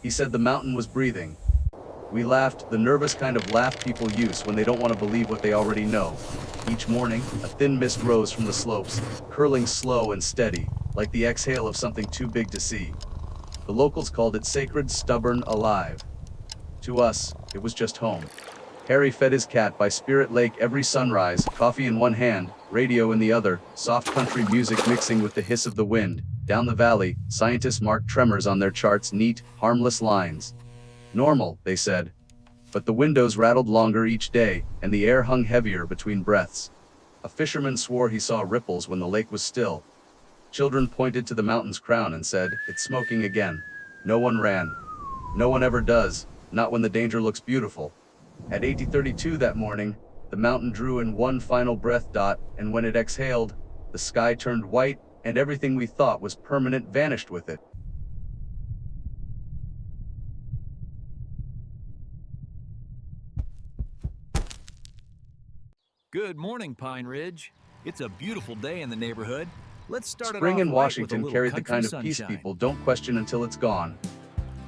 He said the mountain was breathing. We laughed, the nervous kind of laugh people use when they don't want to believe what they already know. Each morning, a thin mist rose from the slopes, curling slow and steady, like the exhale of something too big to see. The locals called it sacred, stubborn, alive. To us, it was just home. Harry fed his cat by Spirit Lake every sunrise, coffee in one hand, radio in the other, soft country music mixing with the hiss of the wind. Down the valley, scientists marked tremors on their charts, neat, harmless lines. Normal, they said. But the windows rattled longer each day, and the air hung heavier between breaths. A fisherman swore he saw ripples when the lake was still. Children pointed to the mountain's crown and said, "It's smoking again." No one ran. No one ever does, not when the danger looks beautiful. At 80:32 that morning, the mountain drew in one final breath, and when it exhaled, the sky turned white, and everything we thought was permanent vanished with it. Good morning, Pine Ridge. It's a beautiful day in the neighborhood. Let's start Spring it in off Washington right with a carried little the kind of country peace sunshine. people don't question until it's gone.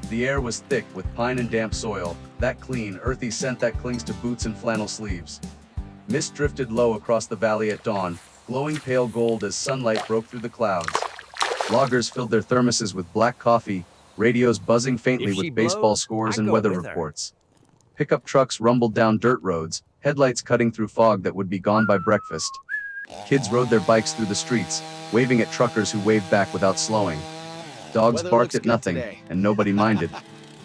The air was thick with pine and damp soil, that clean, earthy scent that clings to boots and flannel sleeves. Mist drifted low across the valley at dawn, glowing pale gold as sunlight broke through the clouds. Loggers filled their thermoses with black coffee, radios buzzing faintly If she with baseball blows, scores I and go weather with her. reports. Pickup trucks rumbled down dirt roads, headlights cutting through fog that would be gone by breakfast. Kids rode their bikes through the streets, waving at truckers who waved back without slowing. Dogs Weather barked looks at good nothing, today. and nobody minded.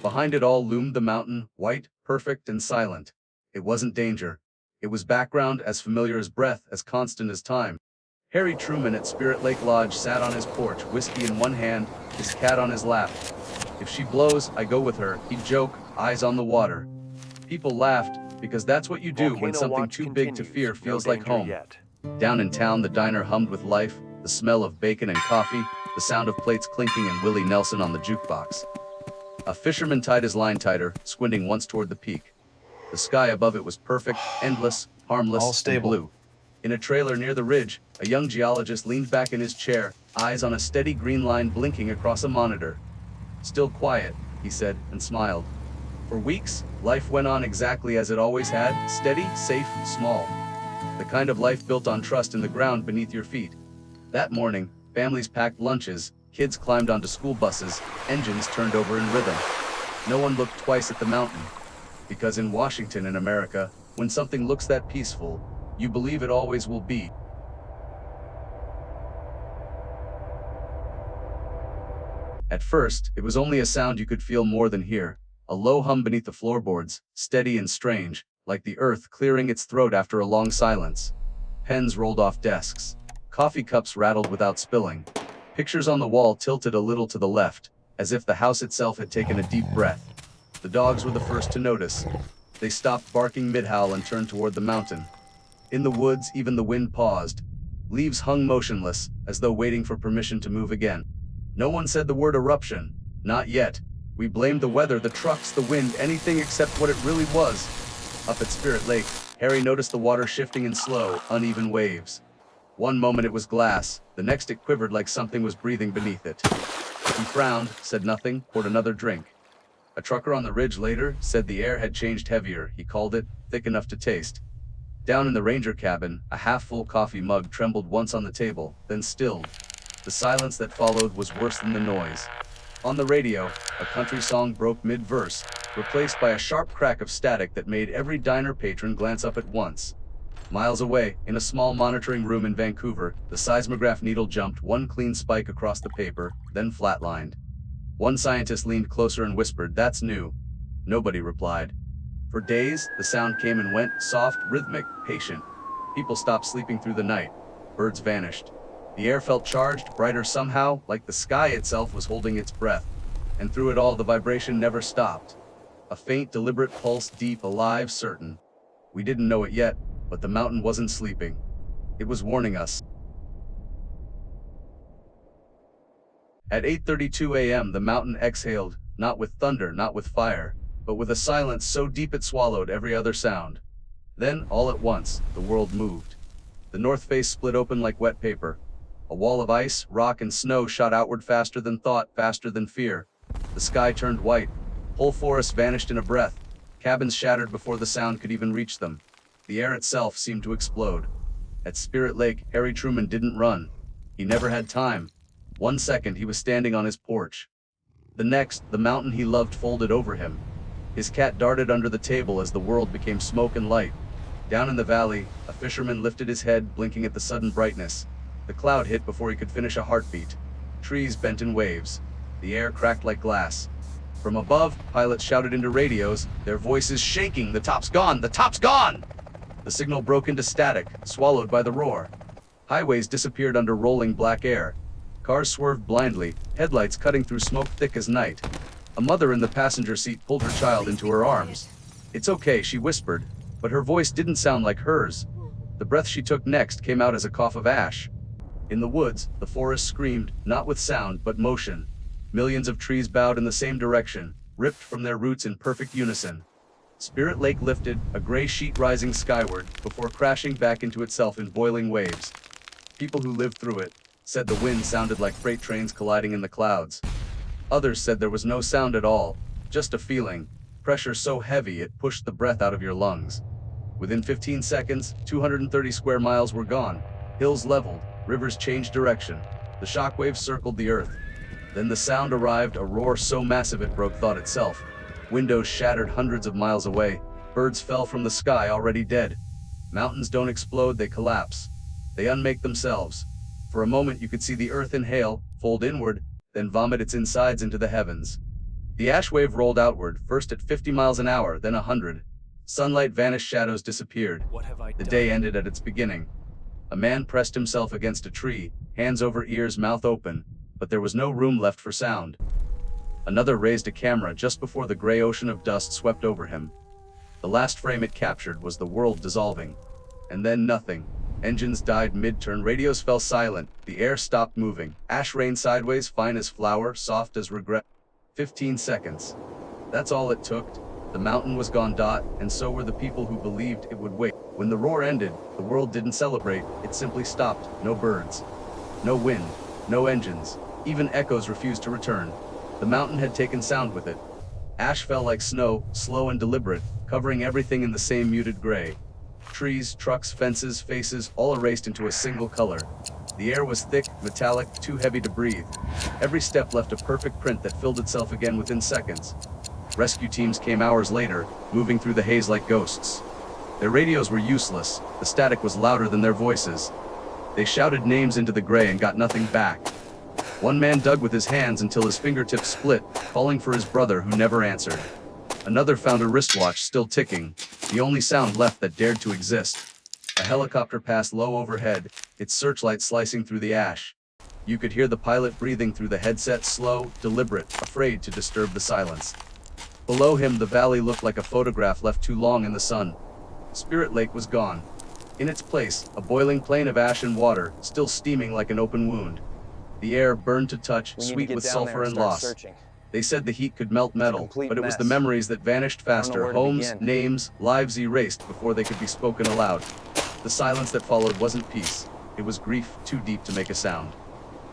Behind it all loomed the mountain, white, perfect, and silent. It wasn't danger. It was background, as familiar as breath, as constant as time. Harry Truman at Spirit Lake Lodge sat on his porch, whiskey in one hand, his cat on his lap. "If she blows, I go with her," he'd joke, eyes on the water. People laughed, because that's what you do when Volcano something watch too big to continues. fear No feels like danger home. yet. Down in town, the diner hummed with life, the smell of bacon and coffee, the sound of plates clinking, and Willie Nelson on the jukebox. A fisherman tied his line tighter, squinting once toward the peak. The sky above it was perfect, endless, harmless, All and stable. blue. In a trailer near the ridge, a young geologist leaned back in his chair, eyes on a steady green line blinking across a monitor. "Still quiet," he said, and smiled. For weeks, life went on exactly as it always had, steady, safe, small. The kind of life built on trust in the ground beneath your feet. That morning, families packed lunches, kids climbed onto school buses, engines turned over in rhythm. No one looked twice at the mountain. Because in Washington and America, when something looks that peaceful, you believe it always will be. At first, it was only a sound you could feel more than hear. A low hum beneath the floorboards, steady and strange, like the earth clearing its throat after a long silence. Pens rolled off desks. Coffee cups rattled without spilling. Pictures on the wall tilted a little to the left, as if the house itself had taken a deep breath. The dogs were the first to notice. They stopped barking mid-howl and turned toward the mountain. In the woods, even the wind paused. Leaves hung motionless, as though waiting for permission to move again. No one said the word eruption. Not yet. We blamed the weather, the trucks, the wind, anything except what it really was. Up at Spirit Lake, Harry noticed the water shifting in slow, uneven waves. One moment it was glass, the next it quivered like something was breathing beneath it. He frowned, said nothing, poured another drink. A trucker on the ridge later said the air had changed heavier, he called it, thick enough to taste. Down in the ranger cabin, a half-full coffee mug trembled once on the table, then stilled. The silence that followed was worse than the noise. On the radio, a country song broke mid-verse, replaced by a sharp crack of static that made every diner patron glance up at once. Miles away, in a small monitoring room in Vancouver, the seismograph needle jumped one clean spike across the paper, then flatlined. One scientist leaned closer and whispered, "That's new." Nobody replied. For days, the sound came and went, soft, rhythmic, patient. People stopped sleeping through the night. Birds vanished. The air felt charged, brighter somehow, like the sky itself was holding its breath. And through it all, the vibration never stopped. A faint, deliberate pulse, deep, alive, certain. We didn't know it yet, but the mountain wasn't sleeping. It was warning us. At 8:32 a.m., the mountain exhaled, not with thunder, not with fire, but with a silence so deep it swallowed every other sound. Then, all at once, the world moved. The north face split open like wet paper. A wall of ice, rock, and snow shot outward faster than thought, faster than fear. The sky turned white, Whole forests vanished in a breath. Cabins shattered before the sound could even reach them. The air itself seemed to explode. At Spirit Lake, Harry Truman didn't run. He never had time. 1 second, he was standing on his porch. The next, the mountain he loved folded over him. His cat darted under the table as the world became smoke and light. Down in the valley, a fisherman lifted his head, blinking at the sudden brightness. The cloud hit before he could finish a heartbeat. Trees bent in waves. The air cracked like glass. From above, pilots shouted into radios, their voices shaking, "The top's gone! The top's gone!" The signal broke into static, swallowed by the roar. Highways disappeared under rolling black air. Cars swerved blindly, headlights cutting through smoke thick as night. A mother in the passenger seat pulled her child into her arms. "It's okay," she whispered, but her voice didn't sound like hers. The breath she took next came out as a cough of ash. In the woods, the forest screamed, not with sound, but motion. Millions of trees bowed in the same direction, ripped from their roots in perfect unison. Spirit Lake lifted, a gray sheet rising skyward, before crashing back into itself in boiling waves. People who lived through it said the wind sounded like freight trains colliding in the clouds. Others said there was no sound at all, just a feeling, pressure so heavy it pushed the breath out of your lungs. Within 15 seconds, 230 square miles were gone. Hills leveled, rivers changed direction. The shockwaves circled the earth. Then the sound arrived, a roar so massive it broke thought itself. Windows shattered hundreds of miles away. Birds fell from the sky already dead. Mountains don't explode, they collapse. They unmake themselves. For a moment you could see the earth inhale, fold inward, then vomit its insides into the heavens. The ash wave rolled outward, first at 50 miles an hour, then 100. Sunlight vanished, shadows disappeared. The day ended at its beginning. A man pressed himself against a tree, hands over ears, mouth open, but there was no room left for sound. Another raised a camera just before the gray ocean of dust swept over him. The last frame it captured was the world dissolving. And then nothing. Engines died mid-turn, radios fell silent, the air stopped moving. Ash rained sideways, fine as flour, soft as regret. 15 seconds. That's all it took. The mountain was gone, and so were the people who believed it would wait. When the roar ended, the world didn't celebrate, it simply stopped. No birds. No wind. No engines. Even echoes refused to return. The mountain had taken sound with it. Ash fell like snow, slow and deliberate, covering everything in the same muted gray. Trees, trucks, fences, faces, all erased into a single color. The air was thick, metallic, too heavy to breathe. Every step left a perfect print that filled itself again within seconds. Rescue teams came hours later, moving through the haze like ghosts. Their radios were useless, the static was louder than their voices. They shouted names into the gray and got nothing back. One man dug with his hands until his fingertips split, calling for his brother who never answered. Another found a wristwatch still ticking, the only sound left that dared to exist. A helicopter passed low overhead, its searchlight slicing through the ash. You could hear the pilot breathing through the headset, slow, deliberate, afraid to disturb the silence. Below him, the valley looked like a photograph left too long in the sun. Spirit Lake was gone. In its place, a boiling plain of ash and water, still steaming like an open wound. The air burned to touch, sweet with sulfur and loss. Searching. They said the heat could melt metal, but it was the memories that vanished faster. Homes, names, lives erased before they could be spoken aloud. The silence that followed wasn't peace. It was grief too deep to make a sound.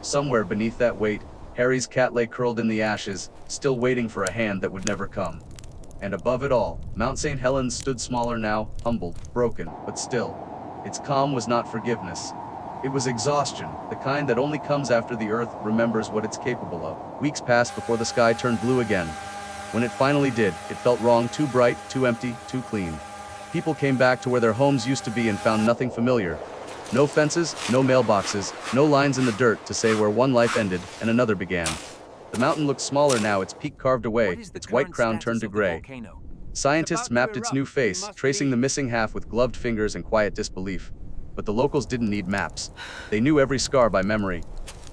Somewhere beneath that weight, Harry's cat lay curled in the ashes, still waiting for a hand that would never come. And above it all, Mount St. Helens stood smaller now, humbled, broken, but still. Its calm was not forgiveness. It was exhaustion, the kind that only comes after the earth remembers what it's capable of. Weeks passed before the sky turned blue again. When it finally did, it felt wrong, too bright, too empty, too clean. People came back to where their homes used to be and found nothing familiar. No fences, no mailboxes, no lines in the dirt to say where one life ended and another began. The mountain looked smaller now, its peak carved away, its white crown turned to gray. Scientists mapped its new face, tracing the missing half with gloved fingers and quiet disbelief. But the locals didn't need maps. They knew every scar by memory.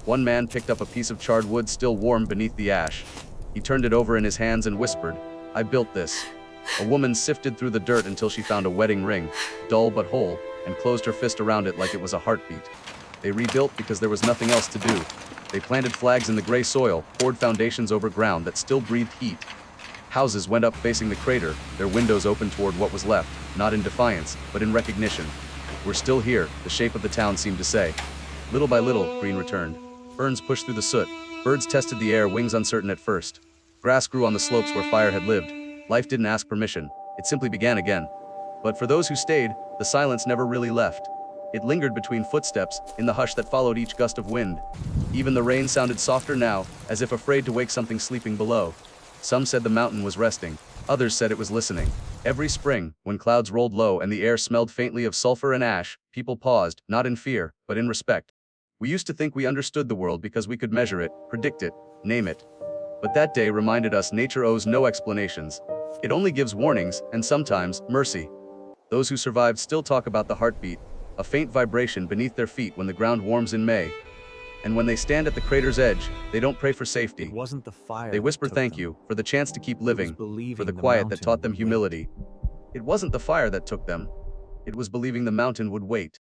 One man picked up a piece of charred wood still warm beneath the ash. He turned it over in his hands and whispered, "I built this." A woman sifted through the dirt until she found a wedding ring, dull but whole, and closed her fist around it like it was a heartbeat. They rebuilt because there was nothing else to do. They planted flags in the gray soil, poured foundations over ground that still breathed heat. Houses went up facing the crater, their windows open toward what was left, not in defiance, but in recognition. "We're still here," the shape of the town seemed to say. Little by little, green returned. Ferns pushed through the soot. Birds tested the air, wings uncertain at first. Grass grew on the slopes where fire had lived. Life didn't ask permission. It simply began again. But for those who stayed, the silence never really left. It lingered between footsteps, in the hush that followed each gust of wind. Even the rain sounded softer now, as if afraid to wake something sleeping below. Some said the mountain was resting. Others said it was listening. Every spring, when clouds rolled low and the air smelled faintly of sulfur and ash, people paused, not in fear, but in respect. We used to think we understood the world because we could measure it, predict it, name it. But that day reminded us nature owes no explanations. It only gives warnings, and sometimes, mercy. Those who survived still talk about the heartbeat, a faint vibration beneath their feet when the ground warms in May. And when they stand at the crater's edge, they don't pray for safety. It wasn't the fire. They whisper that took thank them. you for the chance to keep living, believing for the the quiet that mountain taught them would wait. humility. It wasn't the fire that took them. It was believing the mountain would wait.